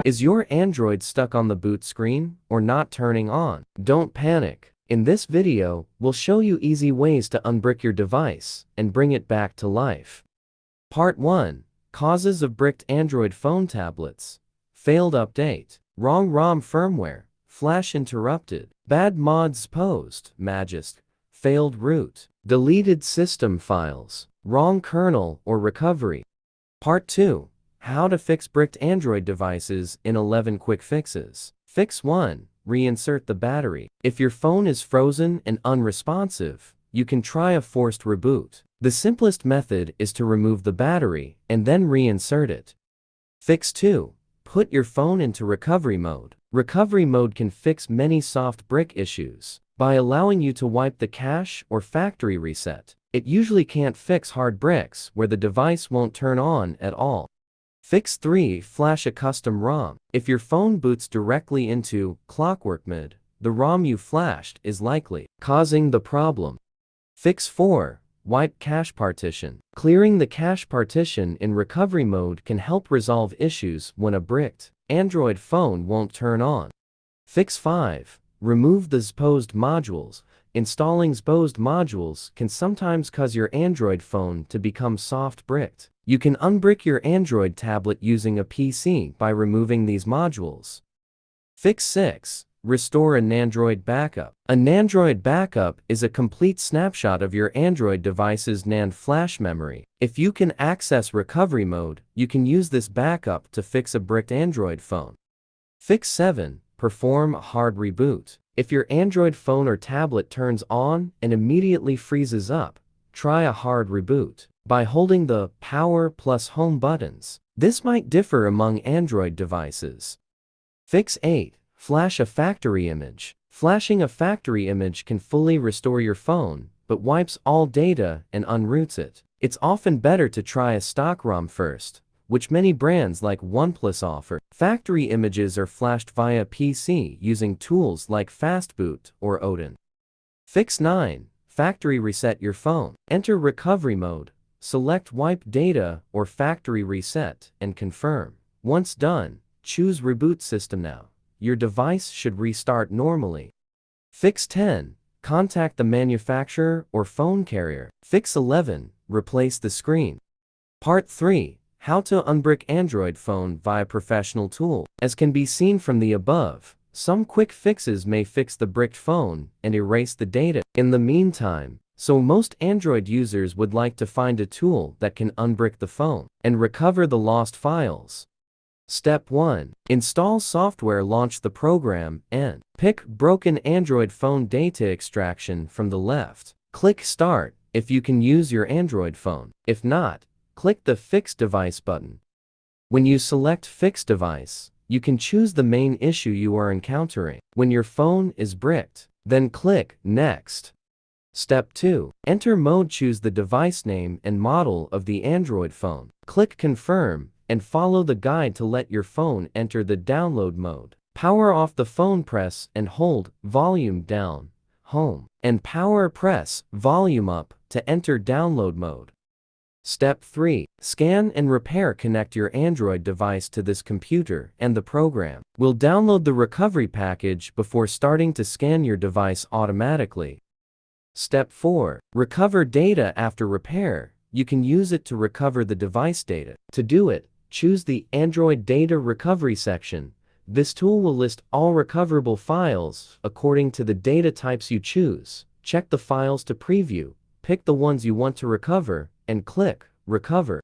Is your Android stuck on the boot screen or not turning on? Don't panic. In this video, we'll show you easy ways to unbrick your device and bring it back to life. Part 1. Causes of bricked Android phone tablets. Failed update. Wrong ROM firmware. Flash interrupted. Bad mods posed. Magist. Failed root. Deleted system files. Wrong kernel or recovery. Part 2. How to fix bricked Android devices in 11 quick fixes. Fix 1. Reinsert the battery. If your phone is frozen and unresponsive, you can try a forced reboot. The simplest method is to remove the battery and then reinsert it. Fix 2. Put your phone into recovery mode. Recovery mode can fix many soft brick issues by allowing you to wipe the cache or factory reset. It usually can't fix hard bricks where the device won't turn on at all. Fix 3. Flash a custom ROM. If your phone boots directly into clockwork mode, the ROM you flashed is likely causing the problem. Fix 4. Wipe cache partition. Clearing the cache partition in recovery mode can help resolve issues when a bricked Android phone won't turn on. Fix 5. Remove the exposed modules. Installing exposed modules can sometimes cause your Android phone to become soft bricked. You can unbrick your Android tablet using a PC by removing these modules. Fix 6. Restore an Android backup. A Android backup is a complete snapshot of your Android device's NAND flash memory. If you can access recovery mode, you can use this backup to fix a bricked Android phone. Fix 7. Perform a hard reboot. If your Android phone or tablet turns on and immediately freezes up, try a hard reboot by holding the Power plus Home buttons. This might differ among Android devices. Fix 8. Flash a factory image. Flashing a factory image can fully restore your phone, but wipes all data and unroots it. It's often better to try a stock ROM first, which many brands like OnePlus offer. Factory images are flashed via PC using tools like Fastboot or Odin. Fix 9. Factory reset your phone. Enter recovery mode. Select Wipe Data or Factory Reset and confirm. Once done, choose Reboot System now. Your device should restart normally. Fix 10. Contact the manufacturer or phone carrier. Fix 11. Replace the screen. Part 3. How to unbrick Android phone via professional tool. As can be seen from the above, some quick fixes may fix the bricked phone and erase the data in the meantime. So most Android users would like to find a tool that can unbrick the phone and recover the lost files. Step 1. Install software. Launch the program and pick Broken Android Phone Data Extraction from the left. Click Start if you can use your Android phone. If not, click the Fix Device button. When you select Fix Device, you can choose the main issue you are encountering. When your phone is bricked, then click Next. Step 2. Enter mode. Choose the device name and model of the Android phone. Click Confirm and follow the guide to let your phone enter the download mode. Power off the phone. Press and hold Volume down, Home, and press Volume up to enter download mode. Step 3. Scan and repair. Connect your Android device to this computer and the program will download the recovery package before starting to scan your device automatically. Step 4. Recover data after repair. You can use it to recover the device data. To do it, choose the Android Data Recovery section. This tool will list all recoverable files according to the data types you choose. Check the files to preview, pick the ones you want to recover, and click Recover.